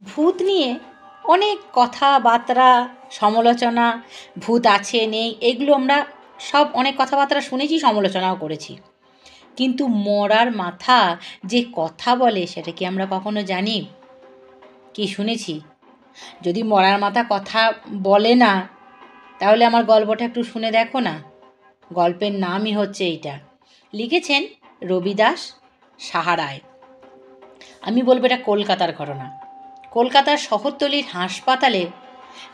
ভূত নিয়ে অনেক কথাবার্তা সমালোচনা, ভূত আছে নেই এগুলো আমরা সব অনেক কথাবার্তা শুনেছি, সমালোচনাও করেছি। কিন্তু মরার মাথা যে কথা বলে সেটা কি আমরা কখনো জানি? কি শুনেছি? যদি মরার মাথা কথা বলে না, তাহলে আমার গল্পটা একটু শুনে দেখো না। গল্পের নামই হচ্ছে এইটা। লিখেছেন রবিদাস সাহা রায়। আমি বলবো এটা কলকাতার ঘটনা। কলকাতার শহরতলির হাসপাতালে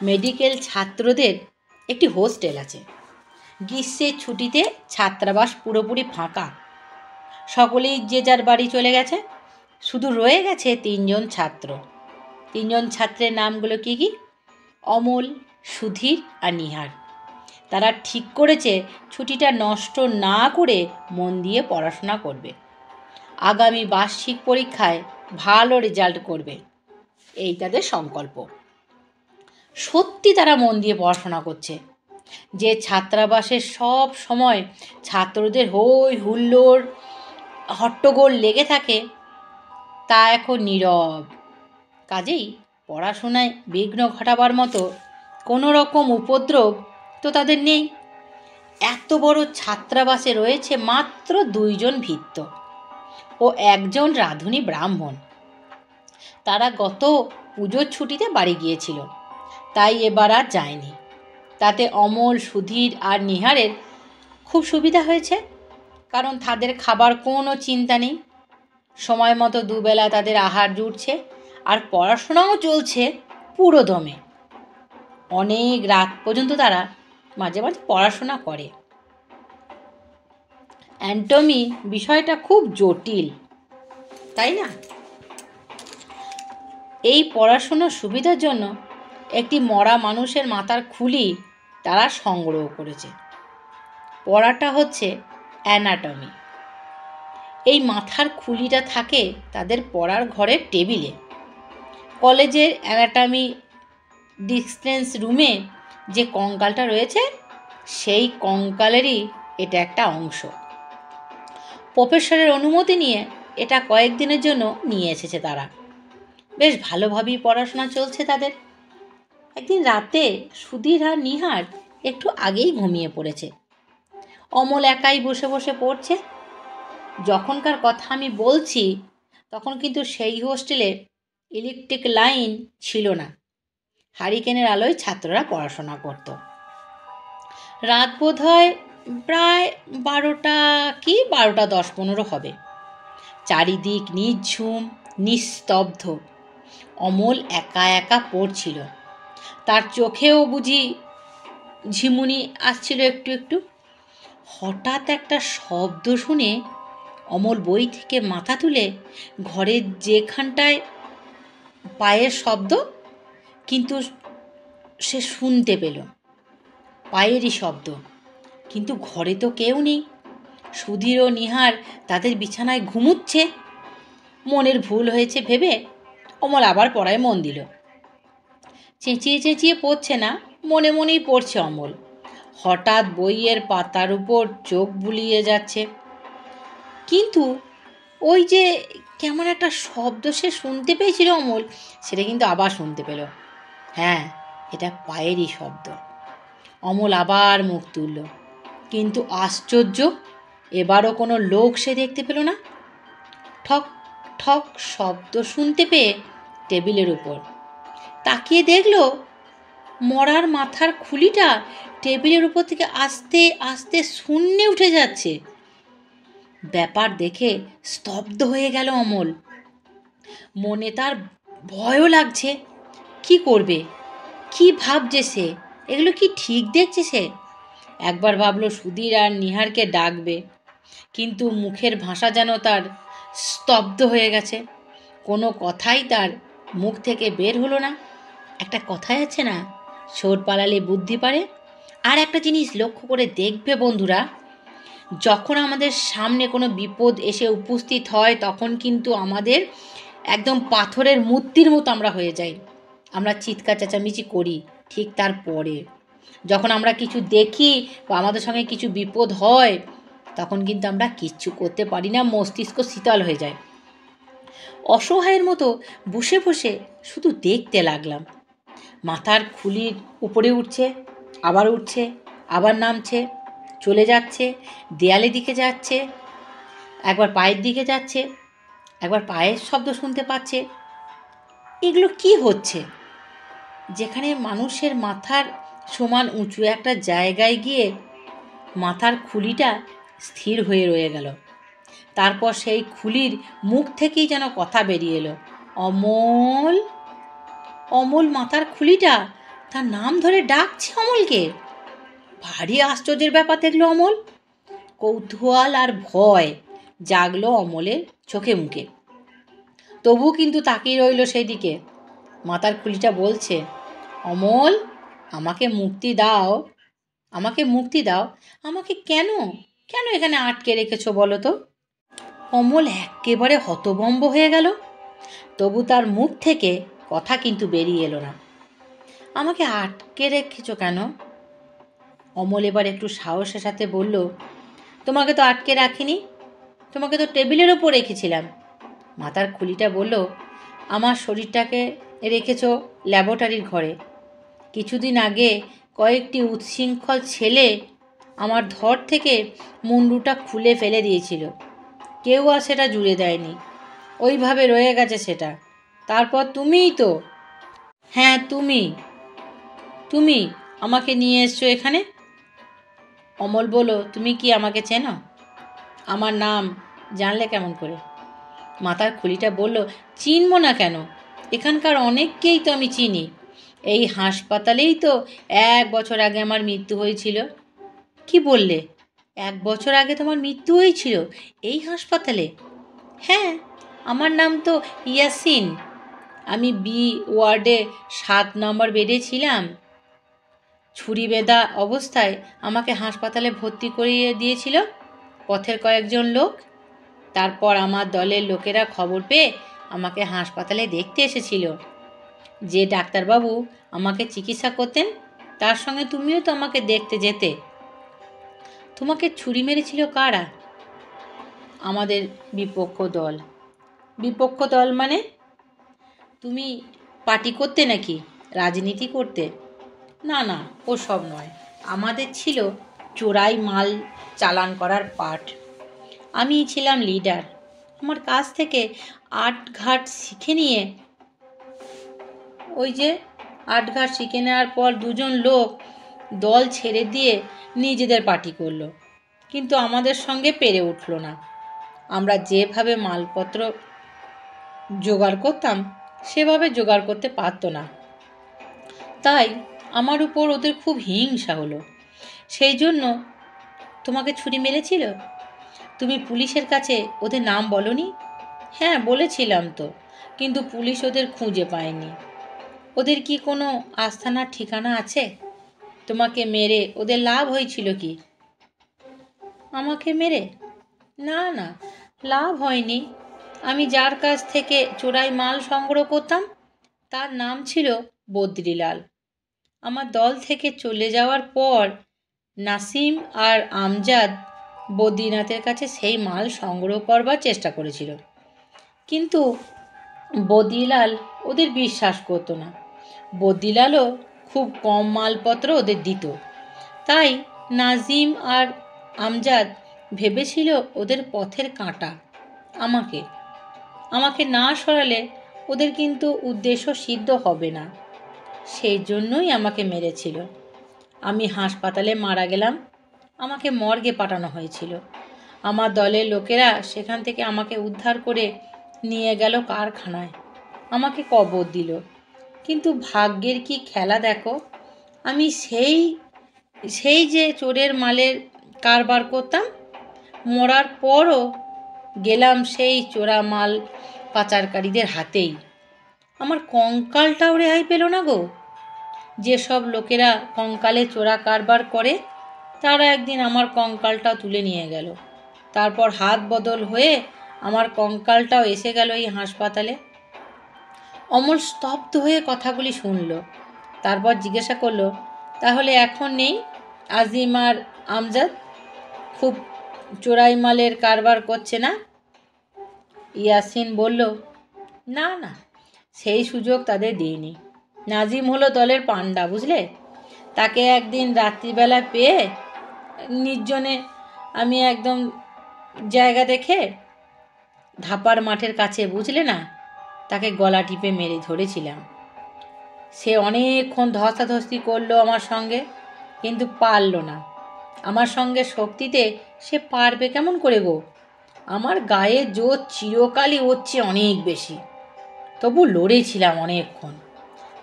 মেডিকেল ছাত্রদের একটি হোস্টেল আছে। গ্রীষ্মের ছুটিতে ছাত্রাবাস পুরোপুরি ফাঁকা। সকলেই যে যার বাড়ি চলে গেছে। শুধু রয়ে গেছে 3জন ছাত্র। 3জন ছাত্রের নামগুলো কি কি? অমল, সুধীর আর নিহার। তারা ঠিক করেছে ছুটিটা নষ্ট না করে মন দিয়ে পড়াশোনা করবে। আগামী বার্ষিক পরীক্ষায় ভালো রেজাল্ট করবে, এই তাদের সংকল্প। সত্যি তারা মন দিয়ে পড়াশোনা করছে। যে ছাত্রাবাসে সব সময় ছাত্রদের হই হুল্লোড় হট্টগোল লেগে থাকে, তা এখন নীরব। কাজেই পড়াশোনায় বিঘ্ন ঘটাবার মতো কোনো রকম উপদ্রব তো তাদের নেই। এত বড় ছাত্রাবাসে রয়েছে মাত্র 2জন ভৃত্য ও 1জন রাঁধুনি ব্রাহ্মণ। তারা গত পুজোর ছুটিতে বাড়ি গিয়েছিল, তাই এবার আর যায়নি। তাতে অমল, সুধীর আর নিহারের খুব সুবিধা হয়েছে, কারণ তাদের খাবার কোনো চিন্তা নেই। সময় মতো দুবেলা তাদের আহার জুটছে, আর পড়াশোনাও চলছে পুরো দমে। অনেক রাত পর্যন্ত তারা মাঝে মাঝে পড়াশোনা করে। অ্যান্টমি বিষয়টা খুব জটিল, তাই না? এই পড়াশোনার সুবিধার জন্য একটি মরা মানুষের মাথার খুলি তারা সংগ্রহ করেছে। পড়াটা হচ্ছে অ্যানাটমি। এই মাথার খুলিটা থাকে তাদের পড়ার ঘরের টেবিলে। কলেজের অ্যানাটমি ডিসটেন্স রুমে যে কঙ্কালটা রয়েছে, সেই কঙ্কালেরই এটা একটা অংশ। প্রফেসরের অনুমতি নিয়ে এটা কয়েকদিনের জন্য নিয়ে এসেছে তারা। বেশ ভালোভাবেই পড়াশোনা চলছে তাদের। একদিন রাতে সুধীর আর নিহার একটু আগেই ঘুমিয়ে পড়েছে। অমল একাই বসে বসে পড়ছে। যখনকার কথা আমি বলছি, তখন কিন্তু সেই হোস্টেলে ইলেকট্রিক লাইন ছিল না। হারিকেনের আলোয় ছাত্ররা পড়াশোনা করত। রাত বোধ হয় প্রায় 12টা কি 12:10-15 হবে। চারিদিক নিঝুম, নিস্তব্ধ। অমল একা একা পড়ছিল। তার চোখেও বুঝি ঝিমুনি আসছিল একটু একটু। হঠাৎ একটা শব্দ শুনে অমল বই থেকে মাথা তুলে ঘরের যেখানটায় পায়ের শব্দ, কিন্তু সে শুনতে পেল পায়েরই শব্দ, কিন্তু ঘরে তো কেউ নেই। সুধীর ও নিহার তাদের বিছানায় ঘুমুচ্ছে। মনের ভুল হয়েছে ভেবে অমল আবার পড়ায় মন দিল। চেঁচিয়ে চেঁচিয়ে পড়ছে না, মনে মনেই পড়ছে অমল। হঠাৎ বইয়ের পাতার উপর চোখ বুলিয়ে যাচ্ছে, কিন্তু ওই যে কেমন একটা শব্দ সে শুনতে পেয়েছিল অমল, সেটা কিন্তু আবার শুনতে পেল। হ্যাঁ, এটা পায়েরই শব্দ। অমল আবার মুখ তুলল, কিন্তু আশ্চর্য, এবারও কোনো লোক সে দেখতে পেল না। ঠক ঠক শব্দ শুনতে পেয়ে টেবিলের উপর তাকিয়ে দেখল মরার মাথার খুলিটা টেবিলের উপর থেকে আস্তে আস্তে শূন্যে উঠে যাচ্ছে। ব্যাপার দেখে স্তব্ধ হয়ে গেল অমল। মনে তার ভয়ও লাগছে। কি করবে, কি ভাবছে সে? এগুলো কি ঠিক দেখছে সে? একবার ভাবলো সুধীর আর নিহারকে ডাকবে, কিন্তু মুখের ভাষা যেন তার স্তব্ধ হয়ে গেছে। কোনো কথাই তার মুখ থেকে বের হলো না। একটা কথাই আছে না, চোর পালালে বুদ্ধি পারে। আর একটা জিনিস লক্ষ্য করে দেখবে বন্ধুরা, যখন আমাদের সামনে কোনো বিপদ এসে উপস্থিত হয়, তখন কিন্তু আমাদের একদম পাথরের মূর্তির মতো আমরা হয়ে যাই। আমরা চিৎকার চেঁচামেচি করি। ঠিক তারপরে যখন আমরা কিছু দেখি বা আমাদের সঙ্গে কিছু বিপদ হয়, তখন কিন্তু আমরা কিচ্ছু করতে পারি না, মস্তিষ্ক শীতল হয়ে যায়। অসহায়ের মতো বসে বসে শুধু দেখতে লাগলাম। মাথার খুলির উপরে উঠছে, আবার উঠছে, আবার নামছে, চলে যাচ্ছে, দেয়ালের দিকে যাচ্ছে, একবার পায়ের দিকে যাচ্ছে, একবার পায়ের শব্দ শুনতে পাচ্ছে। এগুলো কি হচ্ছে? যেখানে মানুষের মাথার সমান উঁচু একটা জায়গায় গিয়ে মাথার খুলিটা স্থির হয়ে রয়ে গেল। তারপর সেই খুলির মুখ থেকেই যেন কথা বেরিয়ে এলো, অমল। অমল মাথার খুলিটা তার নাম ধরে ডাকছে অমলকে। ভারী আশ্চর্যের ব্যাপার দেখলো অমল। কৌতূহল আর ভয় জাগলো অমলের চোখে মুখে। তবু কিন্তু তাকিয়ে রইল সেই দিকে। মাথার খুলিটা বলছে, অমল, আমাকে মুক্তি দাও, আমাকে মুক্তি দাও। আমাকে কেন কেন এখানে আটকে রেখেছো বলো তো? অমল একেবারে হতভম্ব হয়ে গেল। তবু তার মুখ থেকে কথা কিন্তু বেরিয়ে এলো না। আমাকে আটকে রেখেছো কেন? অমল এবার একটু সাহসের সাথে বলল, তোমাকে তো আটকে রাখিনি, তোমাকে তো টেবিলের ওপর রেখেছিলাম। মাথার খুলিটা বলল, আমার শরীরটাকে রেখেছ ল্যাবরেটরির ঘরে। কিছুদিন আগে কয়েকটি উচ্ছৃঙ্খল ছেলে আমার ধর থেকে মুন্ডুটা খুলে ফেলে দিয়েছিল। কেউ আর সেটা জুড়ে দেয়নি, ওইভাবে রয়ে গেছে সেটা। তারপর তুমিই তো, হ্যাঁ তুমি তুমি আমাকে নিয়ে এসছো এখানে। অমল বলল, তুমি কি আমাকে চেনো? আমার নাম জানলে কেমন করে? মাথার খুলিটা বলল, চিনব না কেন? এখানকার অনেককেই তো আমি চিনি। এই হাসপাতালেই তো 1 বছর আগে আমার মৃত্যু হয়েছিল। কি বললে? 1 বছর আগে তোমার মৃত্যু হয়েছিল এই হাসপাতালে? হ্যাঁ, আমার নাম তো ইয়াসিন। আমি বি ওয়ার্ডে 7 নম্বর বেডে ছিলাম। ছুরি বেঁধা অবস্থায় আমাকে হাসপাতালে ভর্তি করিয়ে দিয়েছিল পথের কয়েকজন লোক। তারপর আমার দলের লোকেরা খবর পেয়ে আমাকে হাসপাতালে দেখতে এসেছিল। যে ডাক্তারবাবু আমাকে চিকিৎসা করতেন তার সঙ্গে তুমিও তো আমাকে দেখতে যেতে। তোমাকে ছুরি মেরেছিল কারা? আমাদের বিপক্ষ দল। বিপক্ষ দল মানে? তুমি পার্টি করতে নাকি রাজনীতি করতে? না না, ওসব নয়। আমাদের ছিল চোরাই মাল চালান করার পার্ট। আমি ছিলাম লিডার। আমার কাছ থেকে আটঘাট শিখে নিয়ে ওই যে আটঘাট শিখে নেওয়ার পর দুজন লোক দল ছেড়ে দিয়ে নিজেদের পার্টি করলো, কিন্তু আমাদের সঙ্গে পেরে উঠল না। আমরা যেভাবে মালপত্র জোগাড় করতাম সেভাবে জোগাড় করতে পারতো না। তাই আমার উপর ওদের খুব হিংসা হলো। সেই জন্য তোমাকে ছুরি মেরেছিল। তুমি পুলিশের কাছে ওদের নাম বলনি? হ্যাঁ বলেছিলাম তো, কিন্তু পুলিশ ওদের খুঁজে পায়নি। ওদের কি কোনো আস্তানার ঠিকানা আছে? তোমাকে মেরে ওদের লাভ হয়েছিল কি? আমাকে মেরে? না না, লাভ হয়নি। আমি যার কাছ থেকে চোরাই মাল সংগ্রহ করতাম তার নাম ছিল বদ্রিলাল। আমার দল থেকে চলে যাওয়ার পর নাসিম আর আমজাদ বদ্রীনাথের কাছে সেই মাল সংগ্রহ করবার চেষ্টা করেছিল, কিন্তু বদ্রিলাল ওদের বিশ্বাস করতো না। বদ্রিলালও খুব কম মালপত্র ওদের দিত। তাই নাজিম আর আমজাদ ভেবেছিল ওদের পথের কাঁটা আমাকে। আমাকে না সরালে ওদের কিন্তু উদ্দেশ্য সিদ্ধ হবে না। সেই জন্যই আমাকে মেরেছিল। আমি হাসপাতালে মারা গেলাম। আমাকে মর্গে পাঠানো হয়েছিল। আমার দলের লোকেরা সেখান থেকে আমাকে উদ্ধার করে নিয়ে গেল কারখানায়। আমাকে কবর দিল। কিন্তু ভাগ্যের কি খেলা দেখো, আমি সেই সেই যে চোরের মালের কারবার করতাম, মরার পরও গেলাম সেই চোরা মাল পাচারকারীদের হাতেই। আমার কঙ্কালটাও রেহাই পেল না গো। যেসব লোকেরা কঙ্কালে চোরা কারবার করে তারা একদিন আমার কঙ্কালটাও তুলে নিয়ে গেল। তারপর হাত বদল হয়ে আমার কঙ্কালটাও এসে গেল এই হাসপাতালে। অমল স্তব্ধ হয়ে কথাগুলি শুনল। তারপর জিজ্ঞাসা করলো, তাহলে এখন নেই আজিম আর আমজাদ? খুব চোরাই মালের কারবার করছে না? ইয়াসিন বলল, না না, সেই সুযোগ তাদের দিইনি। নাজিম হলো দলের পান্ডা, বুঝলে। তাকে একদিন রাত্রিবেলা পেয়ে নির্জনে আমি একদম জায়গা দেখে ধাপার মাঠের কাছে, বুঝলে না, তাকে গলা টিপে মেরে ধরেছিলাম। সে অনেকক্ষণ ধস্তাধস্তি করলো আমার সঙ্গে, কিন্তু পারল না। আমার সঙ্গে শক্তিতে সে পারবে কেমন করে গো? আমার গায়ে জোর চিরকালই ওর চেয়ে অনেক বেশি। তবু লড়েছিলাম অনেকক্ষণ।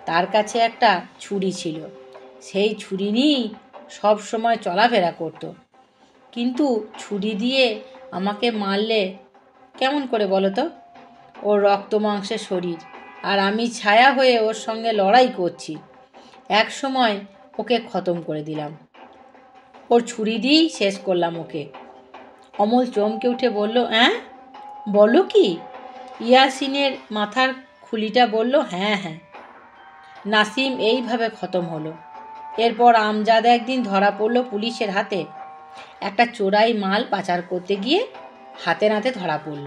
তার কাছে একটা ছুরি ছিল, সেই ছুরি নিয়েই সব সময় চলাফেরা করত। কিন্তু ছুরি দিয়ে আমাকে মারলে কেমন করে বলো তো? ওর রক্ত মাংসের শরীর, আর আমি ছায়া হয়ে ওর সঙ্গে লড়াই করছি। এক সময় ওকে খতম করে দিলাম, ওর ছুরি দিয়েই শেষ করলাম ওকে। অমল চমকে উঠে বলল, হ্যাঁ বলো কি? ইয়াসিনের মাথার খুলিটা বলল, হ্যাঁ হ্যাঁ, নাসিম এইভাবে খতম হলো। এরপর আমজাদ একদিন ধরা পড়ল পুলিশের হাতে। একটা চোরাই মাল পাচার করতে গিয়ে হাতে নাতে ধরা পড়ল,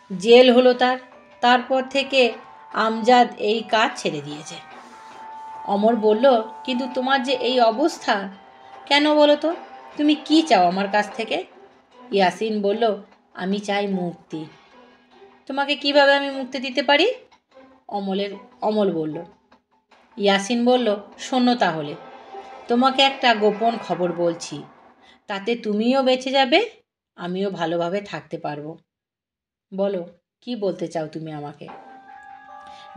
জেল হলো তার। তারপর থেকে আমজাদ এই কাজ ছেড়ে দিয়েছে। অমর বলল, কিন্তু তোমার যে এই অবস্থা, কেন বলো তো? তুমি কি চাও আমার কাছ থেকে? ইয়াসিন বলল, আমি চাই মুক্তি। তোমাকে কিভাবে আমি মুক্তি দিতে পারি? অমল বলল। ইয়াসিন বলল, শোনো তাহলে, তোমাকে একটা গোপন খবর বলছি, তাতে তুমিও বেঁচে যাবে, আমিও ভালোভাবে থাকতে পারবো। বলো, কি বলতে চাও তুমি আমাকে?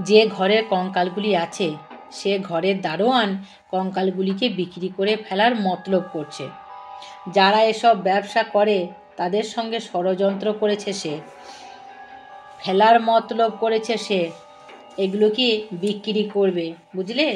যে ঘরের কঙ্কালগুলি আছে, সে ঘরের দারোয়ান কঙ্কালগুলিকে বিক্রি করে ফেলার মতলব করছে। যারা এসব ব্যবসা করে তাদের সঙ্গে ষড়যন্ত্র করেছে সে, ফেলার মতলব করেছে সে, এগুলো কি বিক্রি করবে, বুঝলে।